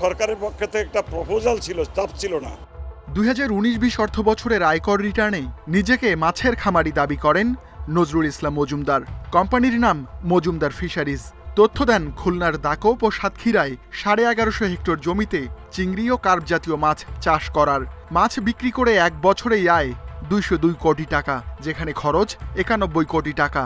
সরকারের পক্ষে থেকে একটা প্রপোজাল ছিল, চাপ ছিল না। 2019-20 অর্থ বছরের আয়কর রিটার্নে নিজেকে মাছের খামারি দাবি করেন নজরুল ইসলাম মজুমদার। কোম্পানির নাম মজুমদার ফিশারিজ। তথ্য দেন খুলনার দাকোপ ও সাতক্ষীরায় 1150 হেক্টর জমিতে চিংড়ি ও কার্প জাতীয় মাছ চাষ করার। মাছ বিক্রি করে এক বছরেই আয় 202 কোটি টাকা, যেখানে খরচ 91 কোটি টাকা।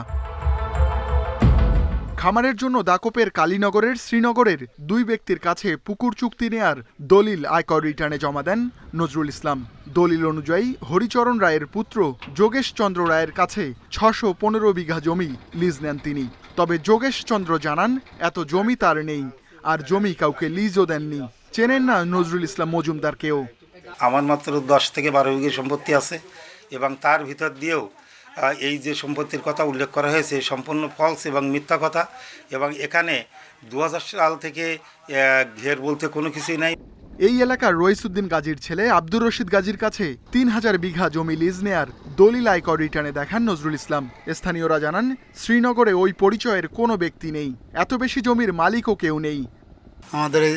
খামারের জন্য দাকোপের কালীনগরের শ্রীনগরের দুই ব্যক্তির কাছে পুকুর চুক্তি নেয়ার দলিল আয়কর রিটার্নে জমা দেন নজরুল ইসলাম। দলিল অনুযায়ী হরিচরণ রায়ের পুত্র যোগেশ চন্দ্র রায়ের কাছে 615 বিঘা জমি লিজ নেন তিনি। তবে যোগেশ চন্দ্র জানান এত জমি তার নেই, আর জমি কাউকে লিজও দেননি। চেনেন না নজরুল ইসলাম মজুমদারকেও। আমার মাত্র 10 থেকে 12 বিঘা সম্পত্তি আছে, এবং তার ভিতর দিয়েও এই যে সম্পত্তির কথা উল্লেখ করা হয়েছে সম্পূর্ণ ফলস এবং মিথ্যা কথা, এবং এখানে 2000 সাল থেকে ঘের বলতে কোনো কিছুই নাই। এই এলাকার রইসুদ্দিন গাজীর ছেলে আব্দুর রশিদ গাজীর কাছে 3000 বিঘা জমি লিজ নেয়ার দলিল আয়কর রিটার্নে দেখান নজরুল ইসলাম। স্থানীয়রা জানান শ্রীনগরে ওই পরিচয়ের কোনো ব্যক্তি নেই, এত বেশি জমির মালিকও কেউ নেই। আমাদের এই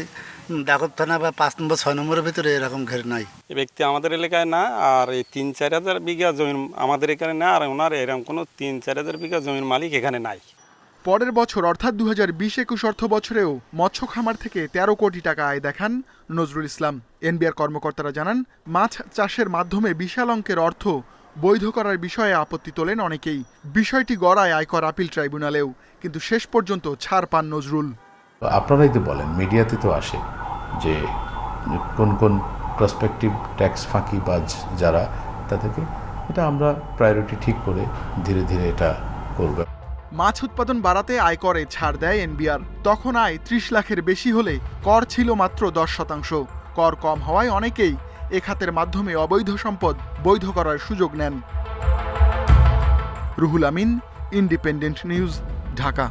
দাকোপ থানা বা 5 নম্বর 6 নম্বরের ভিতরে এরকম ঘের নাই। এই ব্যক্তি আমাদের এলাকায় না, আর এই 3-4 হাজার বিঘা জমি আমাদের এখানে না, আর ওনার এরকম কোনো 3-4 হাজার বিঘা জমির মালিক এখানে নাই। পরের বছর অর্থাৎ 2020-21 অর্থ বছরেও মৎস্য খামার থেকে 13 কোটি টাকা আয় দেখান নজরুল ইসলাম। এনবিআর কর্মকর্তারা জানান মাছ চাষের মাধ্যমে বিশাল অঙ্কের অর্থ বৈধ করার বিষয়ে আপত্তি তোলেন অনেকেই। বিষয়টি গড়ায় আয়কর আপিল ট্রাইব্যুনালেও, কিন্তু শেষ পর্যন্ত ছাড় পান নজরুল। আপনারাই তো বলেন, মিডিয়াতে তো আসে যে কোন কোন প্রসপেক্টিভ ট্যাক্স ফাঁকিবাজ যারা, তাদেরকে এটা আমরা প্রায়োরিটি ঠিক করে ধীরে ধীরে এটা করব। মাছ উৎপাদন বাড়াতে আয়করে ছাড় দেয় এনবিআর। তখন আয় 30 লাখের বেশি হলে কর ছিল মাত্র 10%। কর কম হওয়ায় অনেকেই এ খাতের মাধ্যমে অবৈধ সম্পদ বৈধ করার সুযোগ নেন। Ruhul Amin, independent news, Dhaka.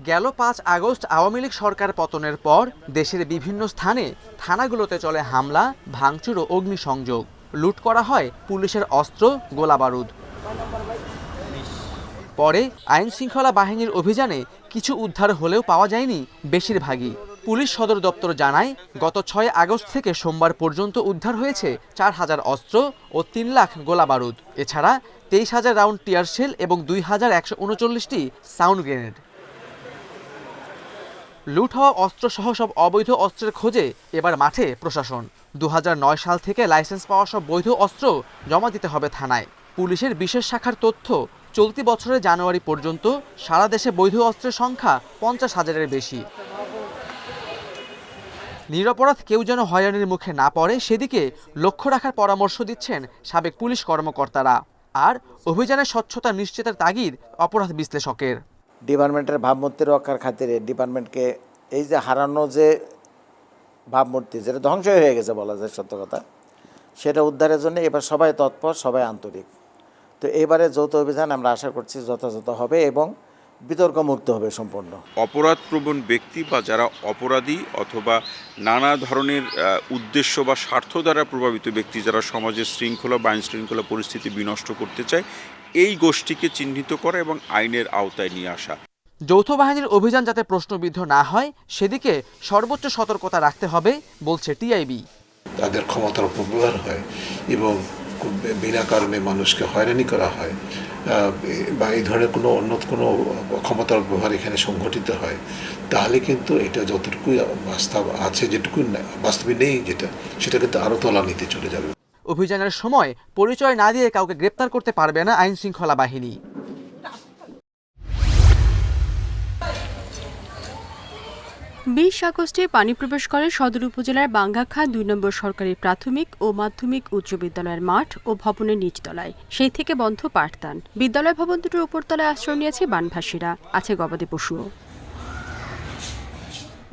গেল 5 আগস্ট আওয়ামী লীগ সরকার পতনের পর দেশের বিভিন্ন স্থানে থানাগুলোতে চলে হামলা, ভাঙচুর ও অগ্নিসংযোগ। লুট করা হয় পুলিশের অস্ত্র, গোলাবারুদ। পরে আইন শৃঙ্খলা বাহিনীর অভিযানে কিছু উদ্ধার হলেও পাওয়া যায়নি বেশিরভাগই। পুলিশ সদর দপ্তর জানায় গত 6 আগস্ট থেকে সোমবার পর্যন্ত উদ্ধার হয়েছে 4000 অস্ত্র ও 3 লাখ গোলাবারুদ। এছাড়া 23000 রাউন্ড টিয়ার শেল এবং 2139টি সাউন্ড গ্রেনেড। লুট হওয়া অস্ত্রসহ সব অবৈধ অস্ত্রের খোঁজে এবার মাঠে প্রশাসন। 2009 সাল থেকে লাইসেন্স পাওয়া সব বৈধ অস্ত্র জমা দিতে হবে থানায়। পুলিশের বিশেষ শাখার তথ্য, চলতি বছরের জানুয়ারি পর্যন্ত সারা দেশে বৈধ অস্ত্রের সংখ্যা 50,000-এর বেশি। নিরপরাধ কেউ যেন হয়রানির মুখে না পড়ে সেদিকে লক্ষ্য রাখার পরামর্শ দিচ্ছেন সাবেক পুলিশ কর্মকর্তারা। আর অভিযানের স্বচ্ছতা নিশ্চিতের তাগিদ অপরাধ বিশ্লেষকের। ডিপার্টমেন্টের ভাবমূর্তি রক্ষার খাতিরে ডিপার্টমেন্টকে এই যে হারানো যে ভাবমূর্তি, যেটা ধ্বংস হয়ে গেছে বলা যায় সত্য কথা, সেটা উদ্ধারের জন্য এবার সবাই তৎপর, সবাই আন্তরিক। তো এবারে যৌথ অভিযান আমরা আশা করছি যথাযথ হবে এবং বিতর্কমুক্ত হবে সম্পূর্ণ। অপরাধপ্রবণ ব্যক্তি বা যারা অপরাধী অথবা নানা ধরনের উদ্দেশ্য বা স্বার্থ দ্বারা প্রভাবিত ব্যক্তি যারা সমাজের শৃঙ্খলা বা আইন শৃঙ্খলা পরিস্থিতি বিনষ্ট করতে চায়, এই গোষ্ঠীকে চিহ্নিত করা এবং আইনের আওতায় নিয়ে আসা। যৌথ বাহিনীর অভিযান যাতে প্রশ্নবিদ্ধ না হয় সেদিকে সর্বোচ্চ সতর্কতা রাখতে হবে বলছে টিআইবি। তাদের ক্ষমতার অপব্যবহার হয় এবং বিনা কারণে মানুষকে হয়রানি করা হয় বা এই ধরনের কোনো অন্য কোনো ক্ষমতার ব্যবহার এখানে সংঘটিত হয়, তাহলে কিন্তু এটা যতটুকুই বাস্তব আছে, যেটুকু বাস্তবে নেই যেটা, সেটা কিন্তু আরও তলানিতে চলে যাবে। অভিযানের সময় পরিচয় না দিয়ে কাউকে গ্রেপ্তার করতে পারবে না আইন শৃঙ্খলা বাহিনী। 20 আগস্টে পানি প্রবেশ করে সদর উপজেলার বাঙ্গাখা 2 নম্বর সরকারি প্রাথমিক ও মাধ্যমিক উচ্চ বিদ্যালয়ের মাঠ ও ভবনের নিচতলায়। সেই থেকে বন্ধ পাঠদান। বিদ্যালয় ভবন দুটোর উপরতলায় আশ্রয় নিয়েছে বানভাসীরা, আছে গবাদি পশুও।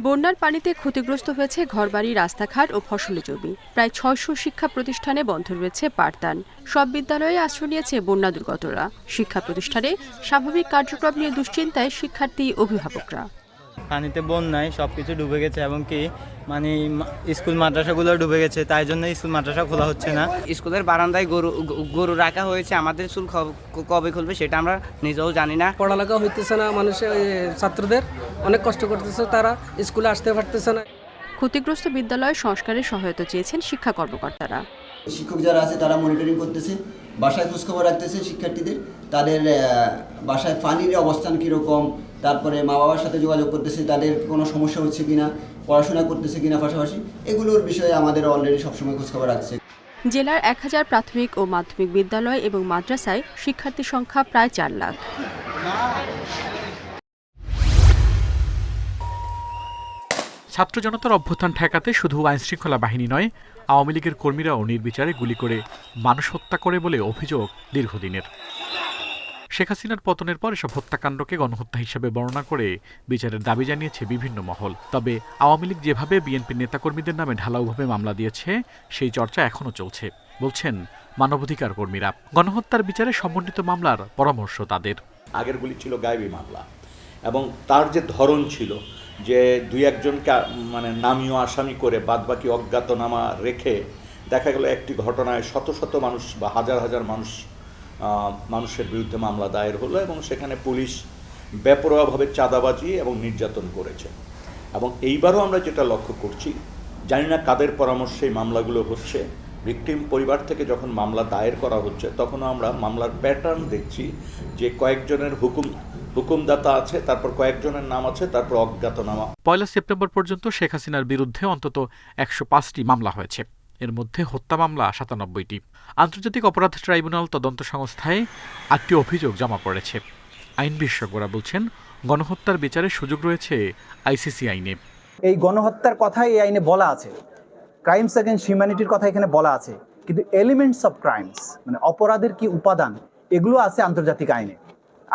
বন্যার পানিতে ক্ষতিগ্রস্ত হয়েছে ঘরবাড়ি, রাস্তাঘাট ও ফসলি জমি। প্রায় 600 শিক্ষা প্রতিষ্ঠানে বন্ধ রয়েছে পাঠদান। সব বিদ্যালয়ে আশ্রয় নিয়েছে বন্যা দুর্গতরা। শিক্ষা প্রতিষ্ঠানে স্বাভাবিক কার্যক্রম নিয়ে দুশ্চিন্তায় শিক্ষার্থী, অভিভাবকরা। পানিতে বন্যায় সব কিছু ডুবে গেছে এবং কি মানে স্কুল মাদ্রাসাগুলো ডুবে গেছে, তাই জন্য স্কুল মাদ্রাসা খোলা হচ্ছে না। স্কুলের বারান্দায় গরু রাখা হয়েছে, আমাদের স্কুল কবে খুলবে সেটা আমরা নিজেও জানি না। পড়ালেখা হইতেছে না, মানুষের ছাত্রদের অনেক কষ্ট করতেছে, তারা স্কুলে আসতে পারতেছে না। ক্ষতিগ্রস্ত বিদ্যালয় সংস্কারের সহায়তা চেয়েছেন শিক্ষা কর্মকর্তারা। শিক্ষক যারা আছে তারা মনিটরিং করতেছে, বাসায় খোঁজখবর রাখতেছে শিক্ষার্থীদের, তাদের বাসায় পানির অবস্থান কীরকম, তারপরে মা বাবার সাথে যোগাযোগ করতেছে, তাদের কোনো সমস্যা হচ্ছে কিনা, পড়াশোনা করতেছে কিনা, পাশাপাশি এগুলোর বিষয়ে আমাদের অলরেডি সবসময় খোঁজখবর রাখছে। জেলার 1000 প্রাথমিক ও মাধ্যমিক বিদ্যালয় এবং মাদ্রাসায় শিক্ষার্থীর সংখ্যা প্রায় 4 লাখ। ছাত্র জনতার অভ্যুত্থান ঠেকাতে শুধু আইনশৃঙ্খলা বাহিনী নয়, আওয়ামী লীগের কর্মীরাও নির্বিচারে গুলি করে মানুষ হত্যা করে বলে অভিযোগ দীর্ঘদিনের। শেখ হাসিনার পতনের পর এসব হত্যাকাণ্ডকে গণহত্যা হিসেবে বর্ণনা করে বিচারের দাবি জানিয়েছে বিভিন্ন মহল। তবে আওয়ামী লীগ যেভাবে বিএনপির নেতাকর্মীদের নামে ঢালাওভাবে মামলা দিয়েছে, সেই চর্চা এখনও চলছে, বলছেন মানবাধিকার কর্মীরা। গণহত্যার বিচারে সমন্বিত মামলার পরামর্শ তাদের। আগের গুলি ছিল গায়েবী মামলা এবং তার যে ধরন ছিল যে 2-1জনকে মানে নামীয় আসামি করে বাদবাকি অজ্ঞাতনামা রেখে দেখা গেল একটি ঘটনায় শত শত মানুষ বা হাজার হাজার মানুষের বিরুদ্ধে মামলা দায়ের হলো এবং সেখানে পুলিশ বেপরোয়াভাবে চাঁদাবাজি এবং নির্যাতন করেছে। এবং এইবারও আমরা যেটা লক্ষ্য করছি, জানি না কাদের পরামর্শে এই মামলাগুলো হচ্ছে, ভিকটিম পরিবার থেকে যখন মামলা দায়ের করা হচ্ছে তখন আমরা মামলার প্যাটার্ন দেখছি যে কয়েকজনের হুকুমদাতা আছে, তারপর কয়েকজনের নাম আছে, তারপর অজ্ঞাতনামা। 1 সেপ্টেম্বর পর্যন্ত শেখ হাসিনার বিরুদ্ধে অন্তত 105টি মামলা হয়েছে, এর মধ্যে হত্যা মামলা 97টি। আন্তর্জাতিক অপরাধ ট্রাইব্যুনাল তদন্ত সংস্থায় 8টি অভিযোগ জমা পড়েছে। আইন বিশেষজ্ঞরা বলছেন, গণহত্যার বিচারে সুযোগ রয়েছে আইসিসি আইনে। এই গণহত্যার কথা এই আইনে বলা আছে, ক্রাইমস এগেইনস্ট হিউম্যানিটির কথা এখানে বলা আছে, কিন্তু এলিমেন্টস অফ ক্রাইমস মানে অপরাধের কি উপাদান, এগুলো আছে আন্তর্জাতিক আইনে,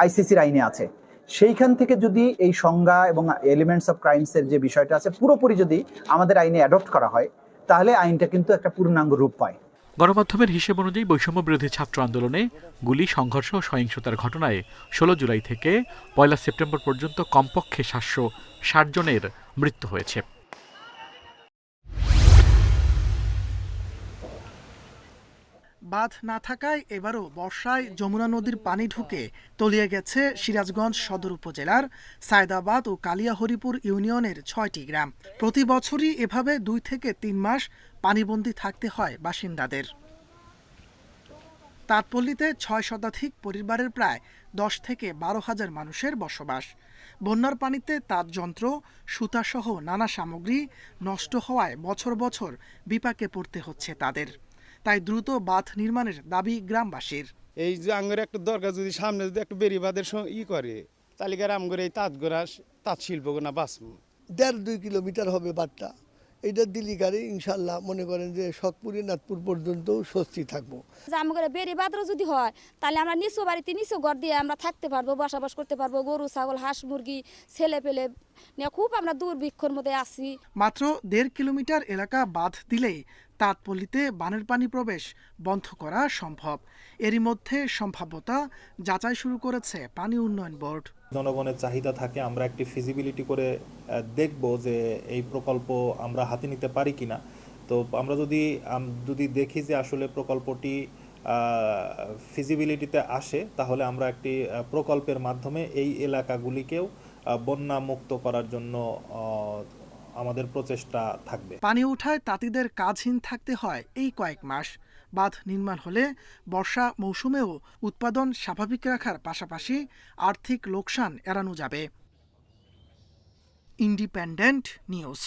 আইসিসির আইনে আছে। সেইখান থেকে যদি এই সংজ্ঞা এবং এলিমেন্টস অফ ক্রাইমসের যে বিষয়টা আছে পুরোপুরি যদি আমাদের আইনে অ্যাডপ্ট করা হয়, তাহলে আইনটা কিন্তু একটা পূর্ণাঙ্গ রূপ পায়। গণমাধ্যমের হিসেব অনুযায়ী বৈষম্য বিরোধী ছাত্র আন্দোলনে গুলি, সংঘর্ষ ও সহিংসতার ঘটনায় 16 জুলাই থেকে 1 সেপ্টেম্বর পর্যন্ত কমপক্ষে 760 জনের মৃত্যু হয়েছে। বাঁধ না থাকায় এবারও বর্ষায় যমুনা নদীর পানি ঢুকে তলিয়ে গেছে সিরাজগঞ্জ সদর উপজেলার সায়দাবাদ ও কালিয়াহরিপুর ইউনিয়নের 6টি গ্রাম। প্রতি বছরই এভাবে 2 থেকে 3 মাস পানিবন্দী থাকতে হয় বাসিন্দাদের। তাঁতপল্লীতে 6 শতাধিক পরিবারের প্রায় 10 থেকে 12 হাজার মানুষের বসবাস। বন্যার পানিতে তাঁত যন্ত্র, সুতাসহ নানা সামগ্রী নষ্ট হওয়ায় বছর বছর বিপাকে পড়তে হচ্ছে তাদের। তাই দ্রুত বাঁধ নির্মাণের দাবি গ্রামবাসীর। এই যে আঙ্গুর একটা দরকার, যদি সামনে যদি একটু বেরিবাদের করে তাহলে আমগর এই তাঁত শিল্প না বাঁচব। 1.5-2 কিলোমিটার হবে বাঁধটা, এইটা দিলি গাড়ি ইনশাল্লাহ মনে করেন যে শখপুরি নাথপুর পর্যন্ত স্বস্তি থাকবো। আমগরে বেরিবাদও যদি হয় তাহলে আমরা নিচু বাড়িতে নিচু ঘর দিয়ে আমরা থাকতে পারবো, বসবাস করতে পারবো। গরু, ছাগল, হাঁস, মুরগি, ছেলে পেলে নিয়ে খুব আমরা দুর্ভিক্ষর মধ্যে আছি। মাত্র 1.5 কিলোমিটার এলাকা বাঁধ দিলেই তাঁতপল্লীতে বানের পানি প্রবেশ বন্ধ করা সম্ভব। এরই মধ্যে সম্ভাব্যতা যাচাই শুরু করেছে পানি উন্নয়ন বোর্ড। জনগণের চাহিদা থাকে, আমরা একটি ফিজিবিলিটি করে দেখব যে এই প্রকল্প আমরা হাতে নিতে পারি কিনা। তো আমরা যদি দেখি যে আসলে প্রকল্পটি ফিজিবিলিটিতে আসে, তাহলে আমরা একটি প্রকল্পের মাধ্যমে এই এলাকাগুলিকেও বন্যা মুক্ত করার জন্য আমাদের প্রচেষ্টা থাকবে। পানি উঠায় তাঁতিদের কাজহীন থাকতে হয় এই কয়েক মাস। বাঁধ নির্মাণ হলে বর্ষা মৌসুমেও উৎপাদন স্বাভাবিক রাখার পাশাপাশি আর্থিক লোকসান এড়ানো যাবে। Independent news.